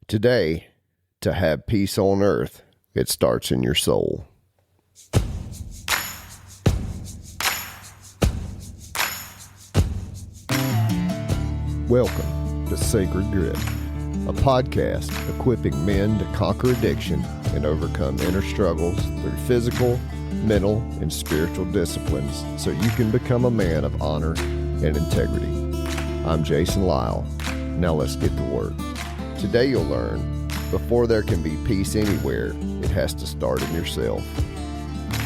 Today, to have peace on earth, it starts in your soul. Welcome to Sacred Grit, a podcast equipping men to conquer addiction and overcome inner struggles through physical, mental, and spiritual disciplines so you can become a man of honor and integrity. I'm Jason.Lyle. Now let's get to work. Today you'll learn, before there can be peace anywhere, it has to start in yourself.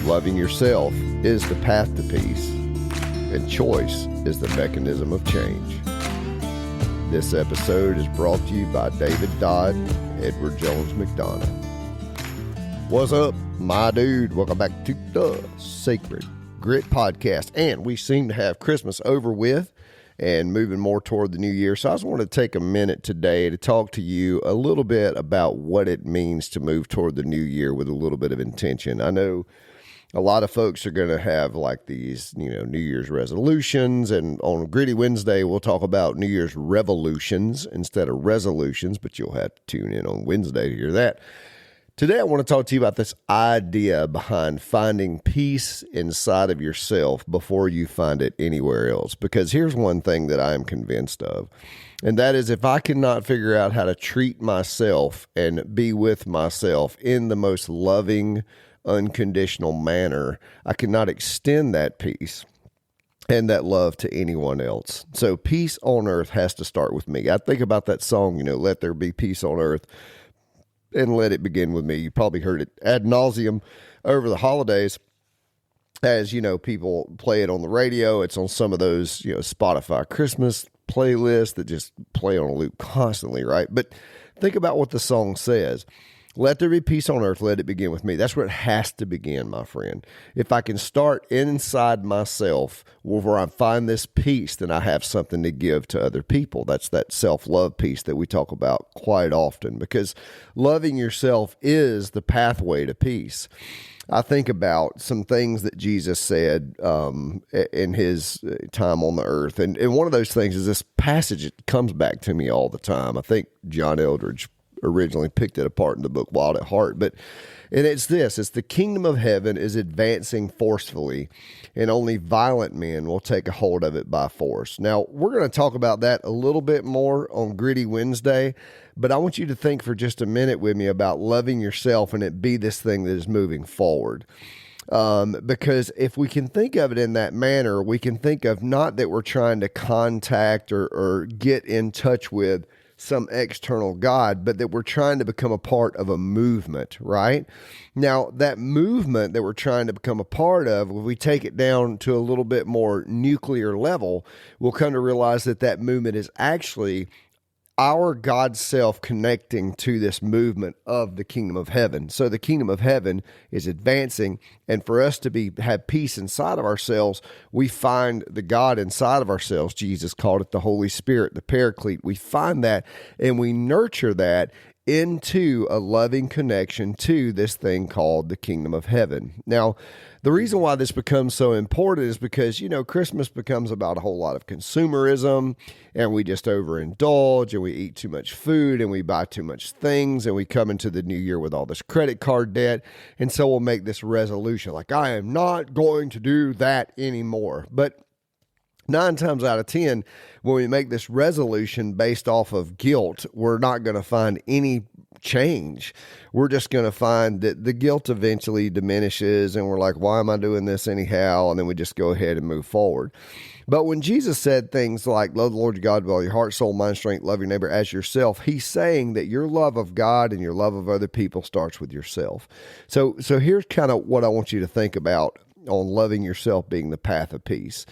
Loving yourself is the path to peace, and choice is the mechanism of change. This episode is brought to you by David Dodd and Edward Jones McDonough. What's up, my dude? Welcome back to the Sacred Grit Podcast. And we seem to have Christmas over with and moving more toward the new year. So I just want to take a minute today to talk to you a little bit about what it means to move toward the new year with a little bit of intention. I know a lot of folks are going to have like these, New Year's resolutions. And on Gritty Wednesday, we'll talk about New Year's revolutions instead of resolutions, but you'll have to tune in on Wednesday to hear that. Today, I want to talk to you about this idea behind finding peace inside of yourself before you find it anywhere else. Because here's one thing that I am convinced of, and that is if I cannot figure out how to treat myself and be with myself in the most loving, unconditional manner, I cannot extend that peace and that love to anyone else. So peace on earth has to start with me. I think about that song, Let There Be Peace on Earth, and let it begin with me. You probably heard it ad nauseum over the holidays as, people play it on the radio. It's on some of those, Spotify Christmas playlists that just play on a loop constantly, right? But think about what the song says. Let there be peace on earth, let it begin with me. That's where it has to begin, my friend. If I can start inside myself where I find this peace, then I have something to give to other people. That's that self-love piece that we talk about quite often, because loving yourself is the pathway to peace. I think about some things that Jesus said in his time on the earth. And one of those things is this passage that comes back to me all the time. I think John Eldridge originally picked it apart in the book Wild at Heart. And it's this, it's the kingdom of heaven is advancing forcefully, and only violent men will take a hold of it by force. Now, we're going to talk about that a little bit more on Gritty Wednesday, but I want you to think for just a minute with me about loving yourself and it be this thing that is moving forward. Because if we can think of it in that manner, we can think of not that we're trying to contact or get in touch with some external God, but that we're trying to become a part of a movement, right? Now, that movement that we're trying to become a part of, if we take it down to a little bit more nuclear level, we'll come to realize that that movement is actually our God self connecting to this movement of the kingdom of heaven. So the kingdom of heaven is advancing, and for us to have peace inside of ourselves, we find the God inside of ourselves. Jesus called it the Holy Spirit, the Paraclete. We find that and we nurture that into a loving connection to this thing called the kingdom of heaven. Now, the reason why this becomes so important is because, Christmas becomes about a whole lot of consumerism, and we just overindulge, and we eat too much food, and we buy too much things, and we come into the new year with all this credit card debt, and so we'll make this resolution, like, I am not going to do that anymore. But 9 times out of 10, when we make this resolution based off of guilt, we're not going to find any change. We're just going to find that the guilt eventually diminishes, and we're like, why am I doing this anyhow? And then we just go ahead and move forward. But when Jesus said things like, love the Lord your God with all your heart, soul, mind, strength, love your neighbor as yourself, he's saying that your love of God and your love of other people starts with yourself. So here's kind of what I want you to think about on loving yourself being the path of peace.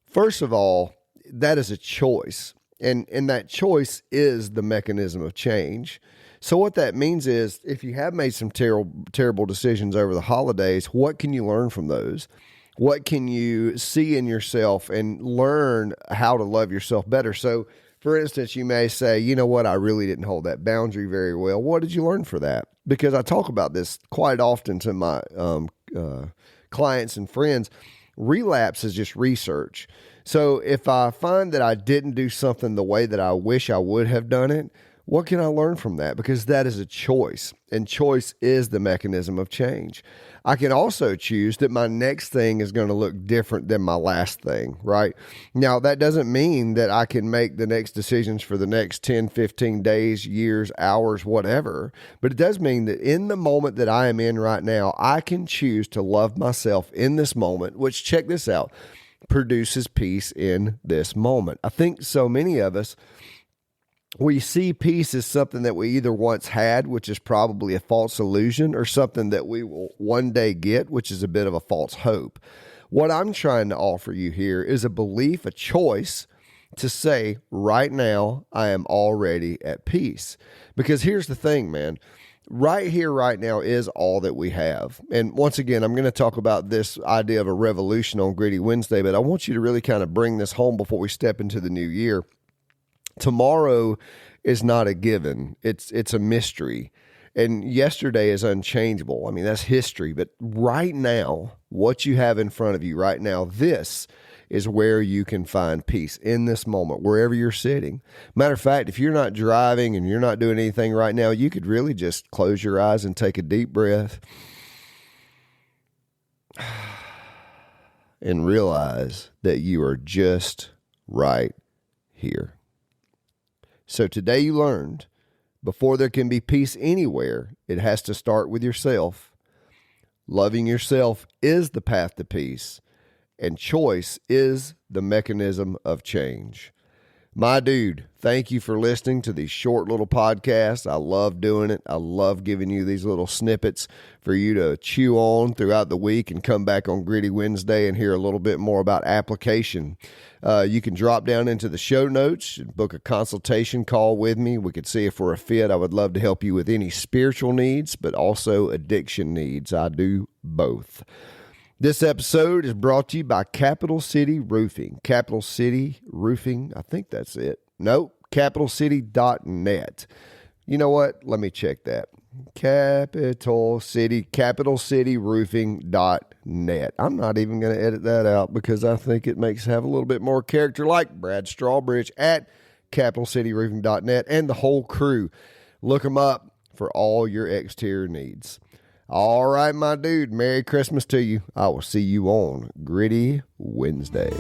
First of all, that is a choice, and that choice is the mechanism of change. So what that means is if you have made some terrible decisions over the holidays, what can you learn from those? What can you see in yourself and learn how to love yourself better? So, for instance, you may say, you know what, I really didn't hold that boundary very well. What did you learn for that? Because I talk about this quite often to my clients and friends. Relapse is just research. So if I find that I didn't do something the way that I wish I would have done it, What can I learn from that? Because that is a choice, and choice is the mechanism of change. I can also choose that my next thing is going to look different than my last thing, right? Now, that doesn't mean that I can make the next decisions for the next 10, 15 days, years, hours, whatever, but it does mean that in the moment that I am in right now, I can choose to love myself in this moment, which, check this out, produces peace in this moment. I think so many of us, we see peace as something that we either once had, which is probably a false illusion, or something that we will one day get, which is a bit of a false hope. What I'm trying to offer you here is a belief, a choice to say, right now, I am already at peace. Because here's the thing, man. Right here, right now is all that we have. And once again, I'm going to talk about this idea of a revolution on Gritty Wednesday, but I want you to really kind of bring this home before we step into the new year. Tomorrow is not a given. It's a mystery. And yesterday is unchangeable. I mean, that's history. But right now, what you have in front of you right now, this is where you can find peace in this moment, wherever you're sitting. Matter of fact, if you're not driving and you're not doing anything right now, you could really just close your eyes and take a deep breath and realize that you are just right here. So today you learned, before there can be peace anywhere, it has to start with yourself. Loving yourself is the path to peace, and choice is the mechanism of change. My dude, thank you for listening to these short little podcasts. I love doing it. I love giving you these little snippets for you to chew on throughout the week and come back on Gritty Wednesday and hear a little bit more about application. You can drop down into the show notes and book a consultation call with me. We could see if we're a fit. I would love to help you with any spiritual needs, but also addiction needs. I do both. This episode is brought to you by Capital City Roofing. Capital City Roofing, I think that's it. Nope, capitalcity.net. You know what? Let me check that. capitalcityroofing.net. I'm not even going to edit that out because I think it makes have a little bit more character, like Brad Strawbridge at capitalcityroofing.net and the whole crew. Look them up for all your exterior needs. All right, my dude, Merry Christmas to you. I will see you on Gritty Wednesday.